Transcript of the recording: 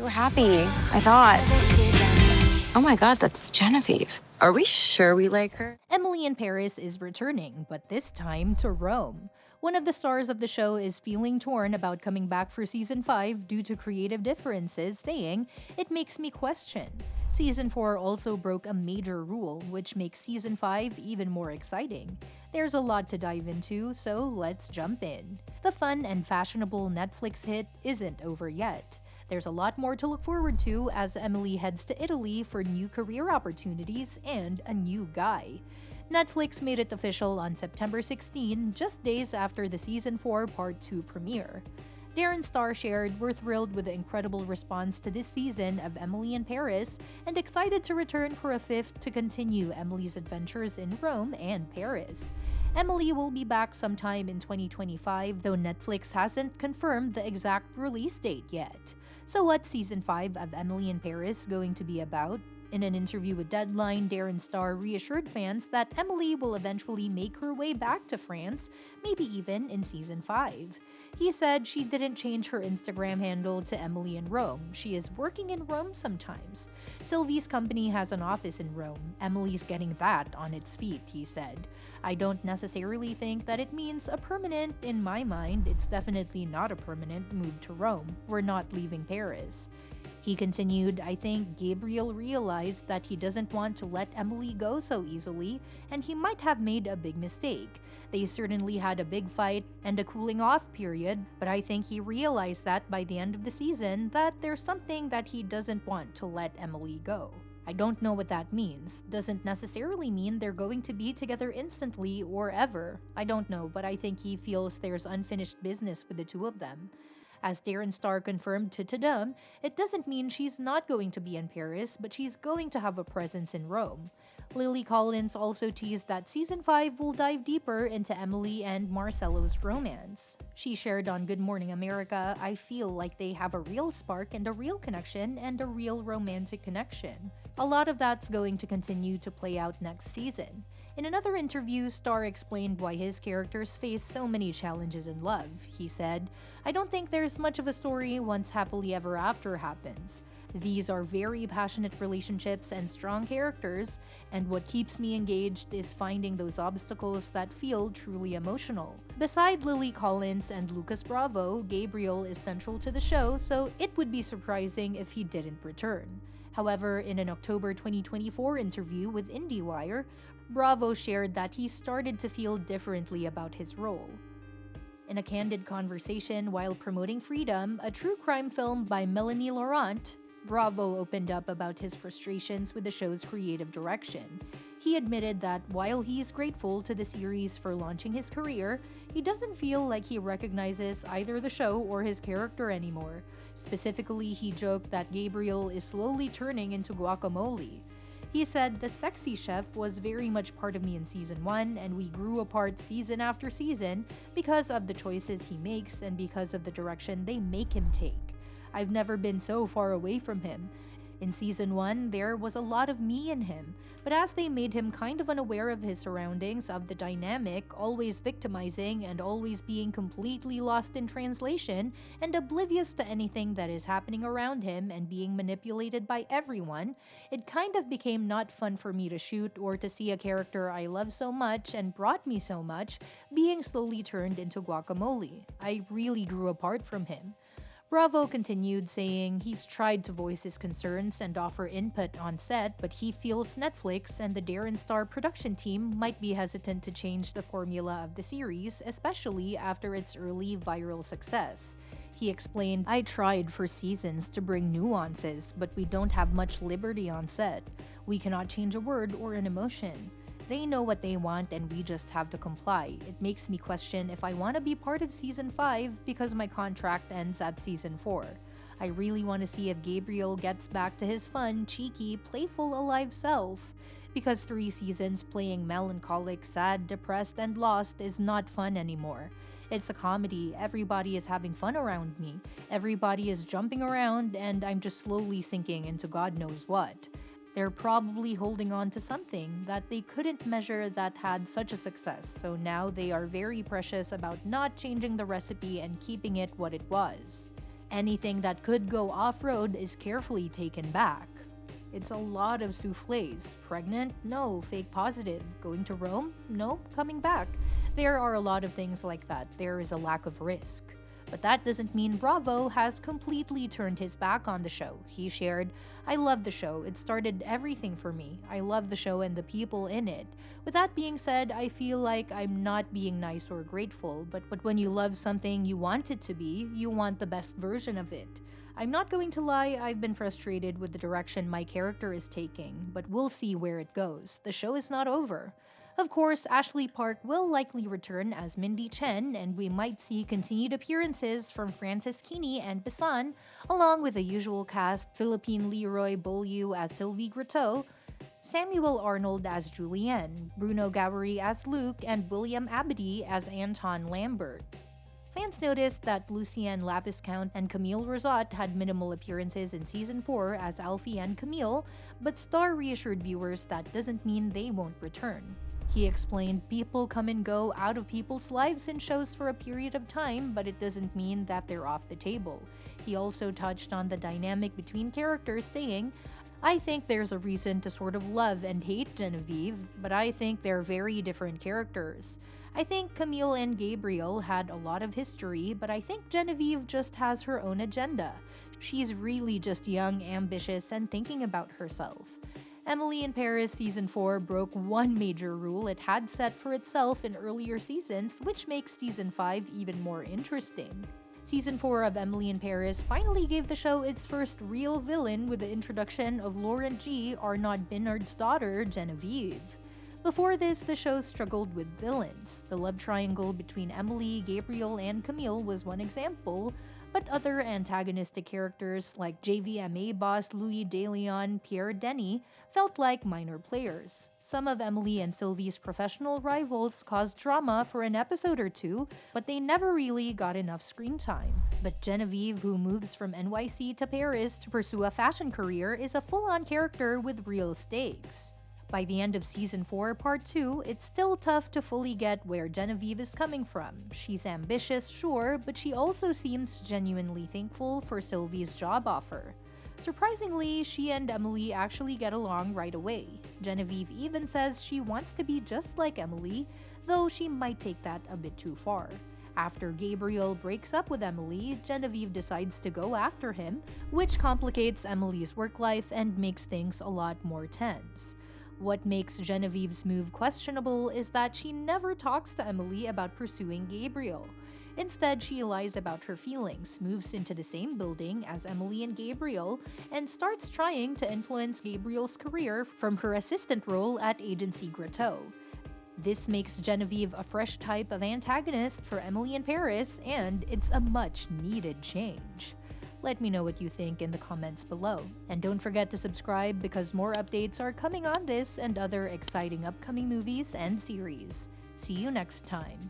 were happy, I thought. Oh my God, that's Genevieve. Are we sure we like her? Emily in Paris is returning, but this time to Rome. One of the stars of the show is feeling torn about coming back for season 5 due to creative differences, saying, "It makes me question." Season 4 also broke a major rule, which makes season 5 even more exciting. There's a lot to dive into, so let's jump in. The fun and fashionable Netflix hit isn't over yet. There's a lot more to look forward to as Emily heads to Italy for new career opportunities and a new guy. Netflix made it official on September 16, just days after the Season 4 Part 2 premiere. Darren Star shared, "We're thrilled with the incredible response to this season of Emily in Paris and excited to return for a 5th to continue Emily's adventures in Rome and Paris." Emily will be back sometime in 2025, though Netflix hasn't confirmed the exact release date yet. So what's Season 5 of Emily in Paris going to be about? In an interview with Deadline, Darren Star reassured fans that Emily will eventually make her way back to France, maybe even in Season 5. He said she didn't change her Instagram handle to Emily in Rome. She is working in Rome sometimes. Sylvie's company has an office in Rome. Emily's getting that on its feet, he said. "I don't necessarily think that it means a permanent. In my mind, it's definitely not a permanent move to Rome. We're not leaving Paris." He continued, "I think Gabriel realized that he doesn't want to let Emily go so easily, and he might have made a big mistake. They certainly had a big fight and a cooling off period, but I think he realized that by the end of the season that there's something that he doesn't want to let Emily go. I don't know what that means. Doesn't necessarily mean they're going to be together instantly or ever. I don't know, but I think he feels there's unfinished business with the two of them." As Darren Star confirmed to Tadam, it doesn't mean she's not going to be in Paris, but she's going to have a presence in Rome. Lily Collins also teased that Season 5 will dive deeper into Emily and Marcelo's romance. She shared on Good Morning America, "I feel like they have a real spark and a real connection and a real romantic connection. A lot of that's going to continue to play out next season." In another interview, Star explained why his characters face so many challenges in love. He said, "I don't think there's much of a story once happily ever after happens. These are very passionate relationships and strong characters, and what keeps me engaged is finding those obstacles that feel truly emotional." Beside Lily Collins and Lucas Bravo, Gabriel is central to the show, so it would be surprising if he didn't return. However, in an October 2024 interview with IndieWire, Bravo shared that he started to feel differently about his role. In a candid conversation while promoting Freedom, a true crime film by Melanie Laurent, Bravo opened up about his frustrations with the show's creative direction. He admitted that while he's grateful to the series for launching his career, he doesn't feel like he recognizes either the show or his character anymore. Specifically, he joked that Gabriel is slowly turning into guacamole. He said, "The sexy chef was very much part of me in Season 1, and we grew apart season after season because of the choices he makes and because of the direction they make him take. I've never been so far away from him. In Season 1, there was a lot of me in him, but as they made him kind of unaware of his surroundings, of the dynamic, always victimizing and always being completely lost in translation and oblivious to anything that is happening around him and being manipulated by everyone, it kind of became not fun for me to shoot or to see a character I love so much and brought me so much being slowly turned into guacamole. I really grew apart from him." Bravo continued, saying he's tried to voice his concerns and offer input on set, but he feels Netflix and the Darren Star production team might be hesitant to change the formula of the series, especially after its early viral success. He explained, "I tried for seasons to bring nuances, but we don't have much liberty on set. We cannot change a word or an emotion. They know what they want and we just have to comply. It makes me question if I want to be part of Season 5 because my contract ends at Season 4. I really want to see if Gabriel gets back to his fun, cheeky, playful, alive self. Because 3 seasons playing melancholic, sad, depressed, and lost is not fun anymore. It's a comedy. Everybody is having fun around me. Everybody is jumping around and I'm just slowly sinking into God knows what. They're probably holding on to something that they couldn't measure that had such a success, so now they are very precious about not changing the recipe and keeping it what it was." Anything that could go off-road is carefully taken back. It's a lot of soufflés. Pregnant? No. Fake positive. Going to Rome? No. Coming back. There are a lot of things like that. There is a lack of risk. But that doesn't mean Bravo has completely turned his back on the show. He shared, "I love the show. It started everything for me. I love the show and the people in it. With that being said, I feel like I'm not being nice or grateful, but when you love something you want it to be, you want the best version of it. I'm not going to lie, I've been frustrated with the direction my character is taking, but we'll see where it goes. The show is not over." Of course, Ashley Park will likely return as Mindy Chen, and we might see continued appearances from Franceschini and Bisson, along with the usual cast: Philippine Leroy Beaulieu as Sylvie Gretteau, Samuel Arnold as Julienne, Bruno Gouery as Luke, and William Abadie as Anton Lambert. Fans noticed that Lucienne Laviscount and Camille Razat had minimal appearances in Season 4 as Alfie and Camille, but Star reassured viewers that doesn't mean they won't return. He explained, "People come and go out of people's lives in shows for a period of time, but it doesn't mean that they're off the table." He also touched on the dynamic between characters, saying, "I think there's a reason to sort of love and hate Genevieve, but I think they're very different characters. I think Camille and Gabriel had a lot of history, but I think Genevieve just has her own agenda. She's really just young, ambitious, and thinking about herself." Emily in Paris Season 4 broke one major rule it had set for itself in earlier seasons, which makes Season 5 even more interesting. Season 4 of Emily in Paris finally gave the show its first real villain with the introduction of Laurent G., Arnaud Binard's daughter, Genevieve. Before this, the show struggled with villains. The love triangle between Emily, Gabriel, and Camille was one example, but other antagonistic characters like JVMA boss Louis DeLeon, Pierre Denny felt like minor players. Some of Emily and Sylvie's professional rivals caused drama for an episode or two, but they never really got enough screen time. But Genevieve, who moves from NYC to Paris to pursue a fashion career, is a full-on character with real stakes. By the end of Season 4, Part 2, it's still tough to fully get where Genevieve is coming from. She's ambitious, sure, but she also seems genuinely thankful for Sylvie's job offer. Surprisingly, she and Emily actually get along right away. Genevieve even says she wants to be just like Emily, though she might take that a bit too far. After Gabriel breaks up with Emily, Genevieve decides to go after him, which complicates Emily's work life and makes things a lot more tense. What makes Genevieve's move questionable is that she never talks to Emily about pursuing Gabriel. Instead, she lies about her feelings, moves into the same building as Emily and Gabriel, and starts trying to influence Gabriel's career from her assistant role at Agency Gretteau. This makes Genevieve a fresh type of antagonist for Emily in Paris, and it's a much-needed change. Let me know what you think in the comments below. And don't forget to subscribe because more updates are coming on this and other exciting upcoming movies and series. See you next time.